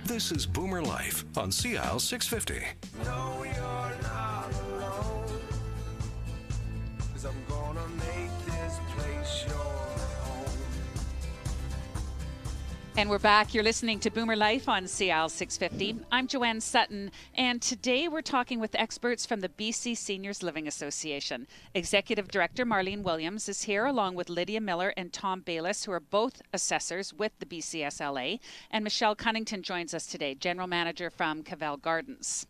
This is Boomer Life on CL650. No, you're not alone, 'cause I'm gonna make this place your home. And we're back. You're listening to Boomer Life on CL650. I'm Joanne Sutton, and today we're talking with experts from the BC Seniors Living Association. Executive Director Marlene Williams is here, along with Lydia Miller and Tom Bayless, who are both assessors with the BCSLA. And Michelle Cunnington joins us today, General Manager from Cavell Gardens.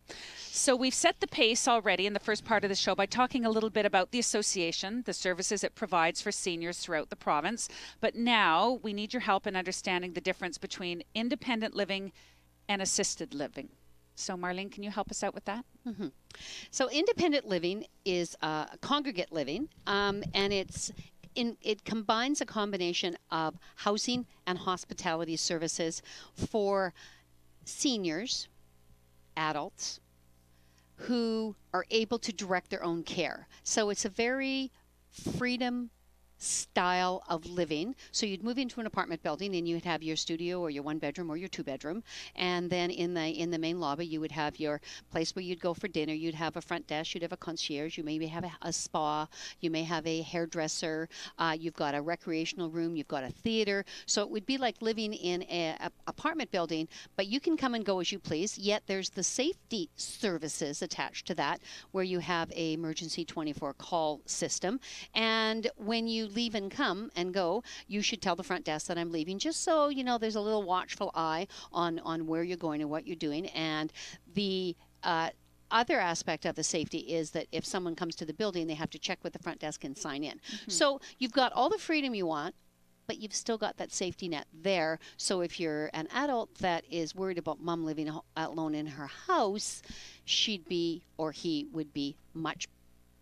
So we've set the pace already in the first part of the show by talking a little bit about the association, the services it provides for seniors throughout the province. But now we need your help in understanding the difference between independent living and assisted living. So Marlene, can you help us out with that? Mm-hmm. So independent living is congregate living, and it combines a combination of housing and hospitality services for seniors, adults, who are able to direct their own care. So it's a very freedom style of living. So you'd move into an apartment building and you'd have your studio or your one bedroom or your two bedroom, and then in the main lobby you would have your place where you'd go for dinner. You'd have a front desk, you'd have a concierge, you maybe have a spa, you may have a hairdresser, you've got a recreational room, you've got a theater. So it would be like living in a apartment building, but you can come and go as you please, yet there's the safety services attached to that, where you have a emergency 24 call system, and when you leave and come and go, you should tell the front desk that I'm leaving, just so you know there's a little watchful eye on where you're going and what you're doing. And the other aspect of the safety is that if someone comes to the building, they have to check with the front desk and sign in. Mm-hmm. So you've got all the freedom you want, but you've still got that safety net there. So if you're an adult that is worried about mom living alone in her house, she'd be, or he would be, much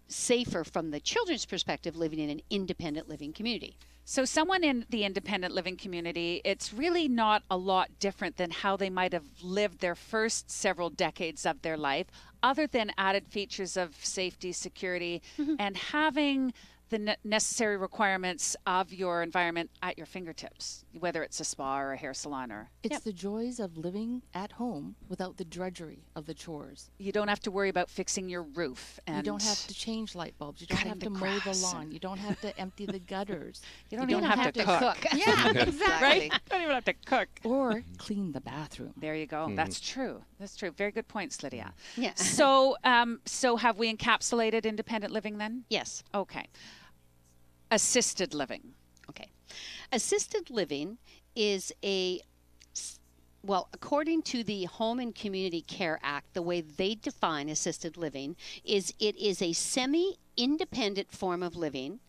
safer from the children's perspective living in an independent living community. So someone in the independent living community, it's really not a lot different than how they might have lived their first several decades of their life, other than added features of safety, security, mm-hmm. and having the necessary requirements of your environment at your fingertips, whether it's a spa or a hair salon or... It's the joys of living at home without the drudgery of the chores. You don't have to worry about fixing your roof. And you don't have to change light bulbs. You don't have to mow the lawn. You don't have to empty the gutters. You don't even have to cook. Yeah, exactly. Right? You don't even have to cook. Or clean the bathroom. There you go. Mm. That's true. That's true. Very good points, Lydia. Yeah. So, so have we encapsulated independent living then? Yes. Okay. Assisted living. Okay. Assisted living is according to the Home and Community Care Act, the way they define assisted living is it is a semi-independent form of living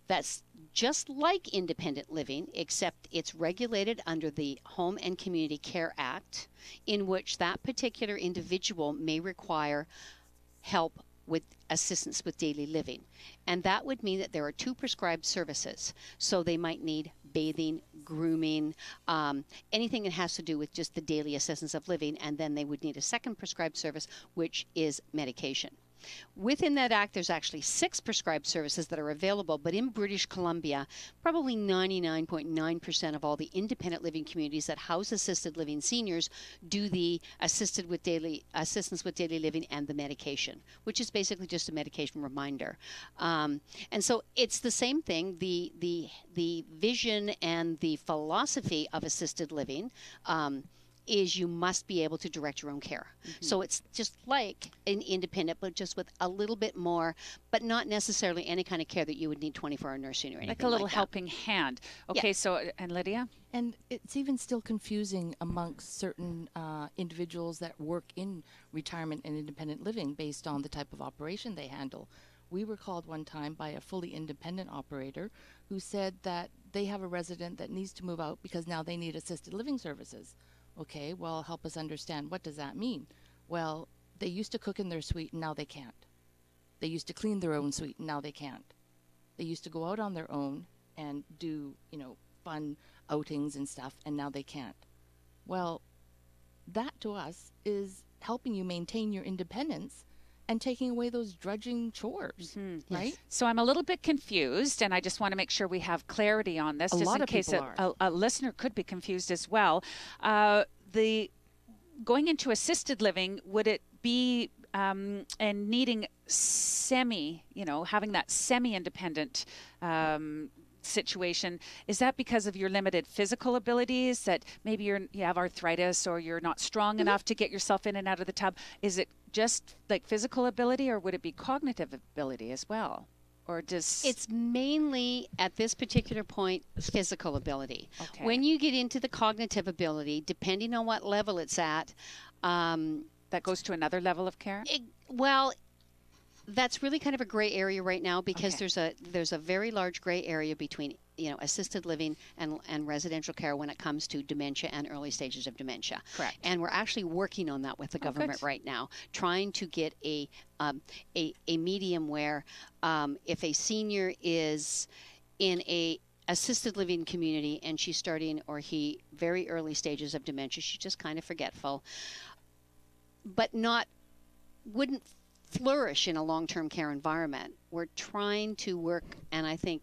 that's just like independent living, except it's regulated under the Home and Community Care Act, in which that particular individual may require help with assistance with daily living. And that would mean that there are 2 prescribed services. So they might need bathing, grooming, anything that has to do with just the daily assistance of living, and then they would need a second prescribed service, which is medication. Within that act, there's actually 6 prescribed services that are available, but in British Columbia, probably 99.9% of all the independent living communities that house assisted living seniors do the assistance with daily living and the medication, which is basically just a medication reminder. And so it's the same thing. The vision and the philosophy of assisted living is you must be able to direct your own care. Mm-hmm. So it's just like an independent, but just with a little bit more, but not necessarily any kind of care that you would need 24-hour nursing or anything like a little like helping hand. Okay, yeah. So, and Lydia? And it's even still confusing amongst certain individuals that work in retirement and independent living based on the type of operation they handle. We were called one time by a fully independent operator who said that they have a resident that needs to move out because now they need assisted living services. Okay, well, help us understand. What does that mean? Well, they used to cook in their suite, and now they can't. They used to clean their own suite, and now they can't. They used to go out on their own and do, fun outings and stuff, and now they can't. Well, that to us is helping you maintain your independence and taking away those drudging chores, right? Yes. So I'm a little bit confused, and I just want to make sure we have clarity on this, just in case a listener could be confused as well. the going into assisted living, would it be and needing having that semi-independent situation, is that because of your limited physical abilities, that maybe you have arthritis or you're not strong enough to get yourself in and out of the tub? Is it just like physical ability, or would it be cognitive ability as well? Or does it's mainly at this particular point physical ability. Okay. When you get into the cognitive ability, depending on what level it's at, that goes to another level of care? Well, that's really kind of a gray area right now, because Okay. there's a very large gray area between assisted living and residential care when it comes to dementia and early stages of dementia. Correct. And we're actually working on that with the government good. right now, trying to get a medium where if a senior is in a assisted living community and she's starting, or he, very early stages of dementia, she's just kind of forgetful, but wouldn't flourish in a long-term care environment. We're trying to work, and I think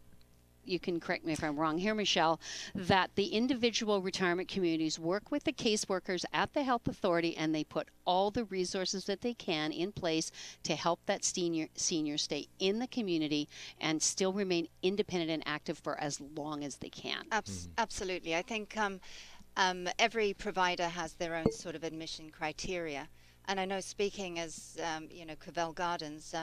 you can correct me if I'm wrong here, Michelle, that the individual retirement communities work with the caseworkers at the health authority, and they put all the resources that they can in place to help that senior stay in the community and still remain independent and active for as long as they can. Absolutely. I think every provider has their own sort of admission criteria. And I know, speaking as, Cavell Gardens,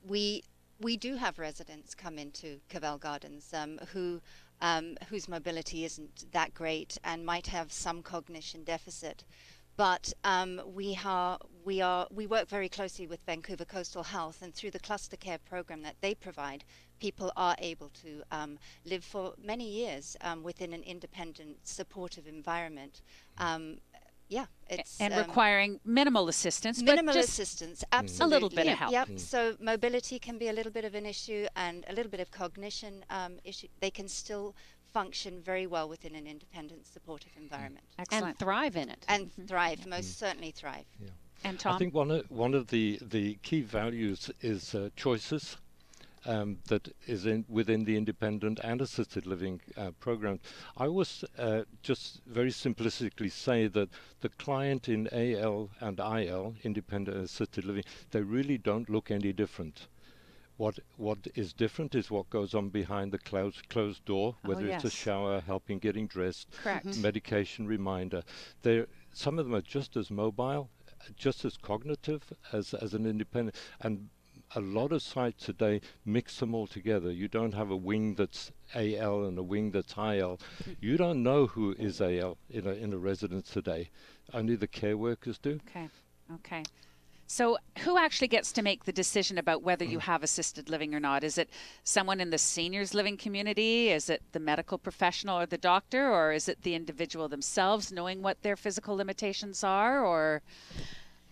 we do have residents come into Cavell Gardens whose mobility isn't that great and might have some cognition deficit. But we work very closely with Vancouver Coastal Health, and through the cluster care program that they provide, people are able to live for many years within an independent, supportive environment. It's requiring minimal assistance, minimal but just assistance, absolutely. a little bit of help. Yep. So mobility can be a little bit of an issue, and a little bit of cognition issue. They can still function very well within an independent, supportive environment. Excellent. And thrive in it. And thrive, most certainly thrive. Yeah. And Tom? I think one of the key values is choices. That is within the independent and assisted living program. I always just very simplistically say that the client in AL and IL, independent and assisted living, they really don't look any different. What is different is what goes on behind the closed door, whether it's a yes. shower, helping getting dressed, Correct. medication reminder. Some of them are just as mobile, just as cognitive as an independent, and a lot of sites today mix them all together. You don't have a wing that's AL and a wing that's IL. You don't know who is AL in a residence today. Only the care workers do. Okay. So who actually gets to make the decision about whether you have assisted living or not? Is it someone in the seniors living community? Is it the medical professional or the doctor? Or is it the individual themselves knowing what their physical limitations are? Or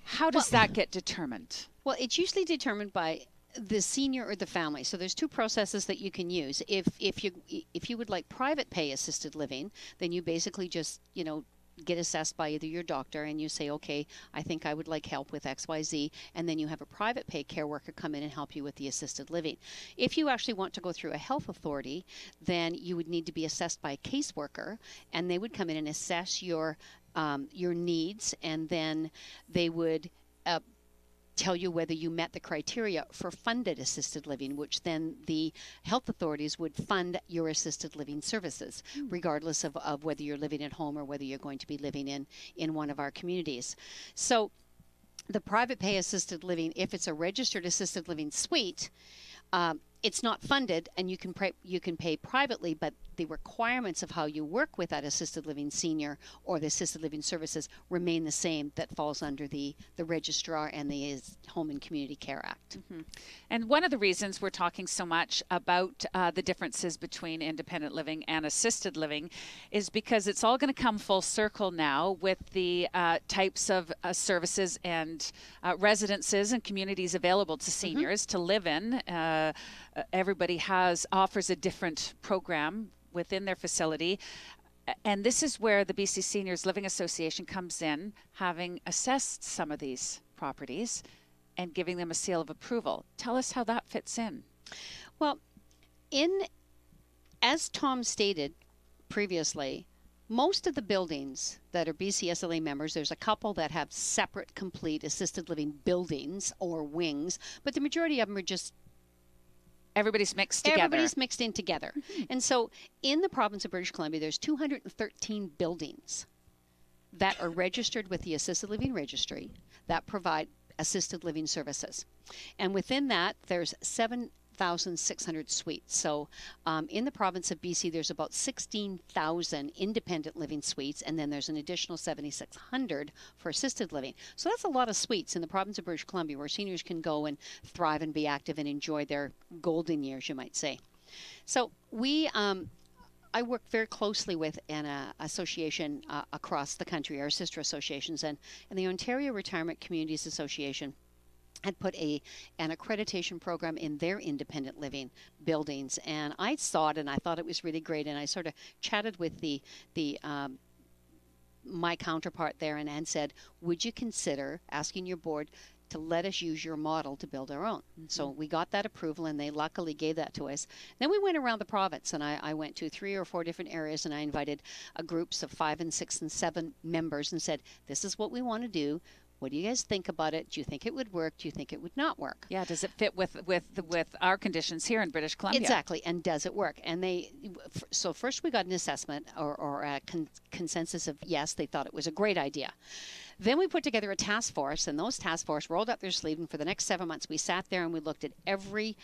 how does that get determined? Well, it's usually determined by the senior or the family. So there's two processes that you can use. If you would like private pay assisted living, then you basically just, get assessed by either your doctor, and you say, okay, I think I would like help with XYZ, and then you have a private pay care worker come in and help you with the assisted living. If you actually want to go through a health authority, then you would need to be assessed by a caseworker, and they would come in and assess your needs, and then they would tell you whether you met the criteria for funded assisted living, which then the health authorities would fund your assisted living services, regardless of whether you're living at home or whether you're going to be living in one of our communities. So the private pay assisted living, if it's a registered assisted living suite, it's not funded, and you can pay privately, but the requirements of how you work with that assisted living senior or the assisted living services remain the same, that falls under the registrar and the Home and Community Care Act. And one of the reasons we're talking so much about the differences between independent living and assisted living is because it's all going to come full circle now with the types of services and residences and communities available to seniors to live in. Everybody offers a different program within their facility. And this is where the BC Seniors Living Association comes in, having assessed some of these properties and giving them a seal of approval. Tell us how that fits in. Well, as Tom stated previously, most of the buildings that are BCSLA members, there's a couple that have separate, complete assisted living buildings or wings, but the majority of them are just everybody's mixed together. Everybody's mixed in together. And so in the province of British Columbia, there's 213 buildings that are registered with the Assisted Living Registry that provide assisted living services. And within that, there's 7,600 suites. So in the province of BC, there's about 16,000 independent living suites, and then there's an additional 7,600 for assisted living. So that's a lot of suites in the province of British Columbia where seniors can go and thrive and be active and enjoy their golden years, you might say. So I work very closely with an association across the country, our sister associations, and the Ontario Retirement Communities Association had put an accreditation program in their independent living buildings, and I saw it and I thought it was really great, and I sort of chatted with my counterpart there and said, would you consider asking your board to let us use your model to build our own? So we got that approval, and they luckily gave that to us. Then we went around the province, and I went to 3 or 4 different areas, and I invited groups of 5 and 6 and 7 members and said, this is what we want to do. What do you guys think about it? Do you think it would work? Do you think it would not work? Yeah, does it fit with our conditions here in British Columbia? Exactly, and does it work? And so first we got an assessment or a consensus of yes, they thought it was a great idea. Then we put together a task force, and those task force rolled up their sleeve, and for the next 7 months we sat there and we looked at every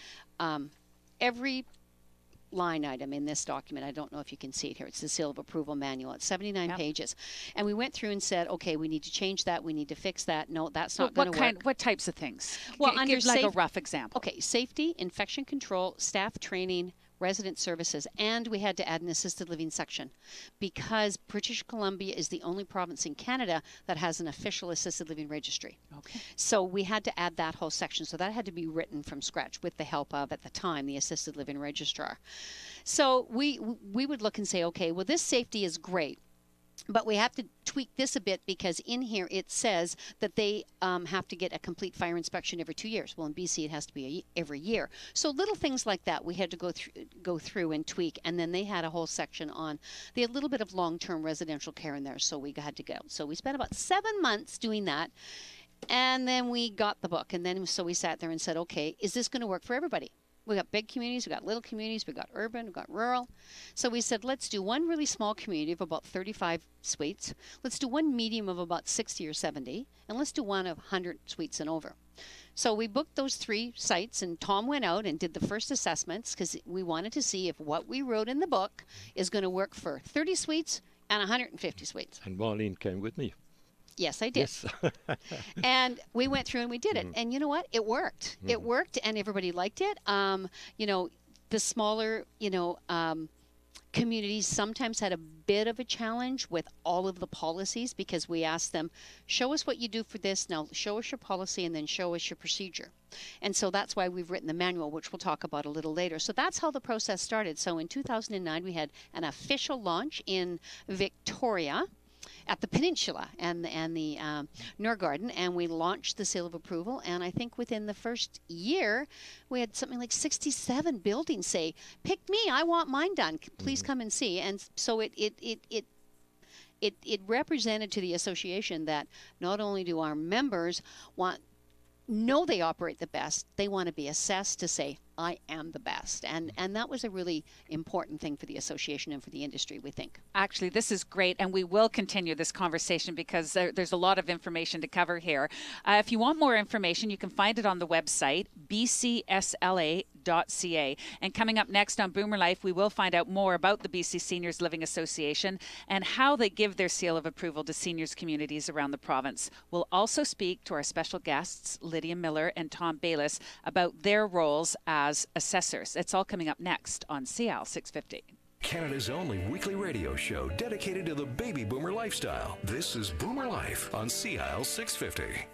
line item in this document. I don't know if you can see it here. It's the seal of approval manual. It's 79 pages. And we went through and said, okay, we need to change that. We need to fix that. No, that's not going to work. What types of things? Well, give like a rough example. Okay, safety, infection control, staff training, resident services, and we had to add an assisted living section because British Columbia is the only province in Canada that has an official assisted living registry. Okay. So we had to add that whole section. So that had to be written from scratch with the help of, at the time, the assisted living registrar. So we would look and say, okay, well, this safety is great, but we have to tweak this a bit because in here it says that they have to get a complete fire inspection every 2 years. Well, in BC it has to be every year. So little things like that we had to go through and tweak. And then they had a whole section on, they had a little bit of long-term residential care in there, so we had to go. So we spent about 7 months doing that. And then we got the book. And then so we sat there and said, okay, is this going to work for everybody? We got big communities, we got little communities, we got urban, we got rural. So we said, let's do one really small community of about 35 suites. Let's do one medium of about 60 or 70, and let's do one of 100 suites and over. So we booked those 3 sites, and Tom went out and did the first assessments because we wanted to see if what we wrote in the book is going to work for 30 suites and 150 suites. And Marlene came with me. Yes, I did. Yes. And we went through and we did it. And you know what? It worked. It worked, and everybody liked it. You know, the smaller, communities sometimes had a bit of a challenge with all of the policies because we asked them, show us what you do for this, now show us your policy, and then show us your procedure. And so that's why we've written the manual, which we'll talk about a little later. So that's how the process started. So in 2009, we had an official launch in Victoria at the Peninsula and the Nurgarden, and we launched the seal of approval. And I think within the first year, we had something like 67 buildings say, pick me, I want mine done. Please come and see. And so it represented to the association that not only do our members know they operate the best, they want to be assessed to say, I am the best. And that was a really important thing for the association and for the industry, we think. Actually, this is great, and we will continue this conversation because there's a lot of information to cover here. If you want more information, you can find it on the website, bcsla.ca. And coming up next on Boomer Life, we will find out more about the BC Seniors Living Association and how they give their seal of approval to seniors communities around the province. We'll also speak to our special guests, Lydia Miller and Tom Bayliss, about their roles as assessors. It's all coming up next on CL 650. Canada's only weekly radio show dedicated to the baby boomer lifestyle. This is Boomer Life on CL 650.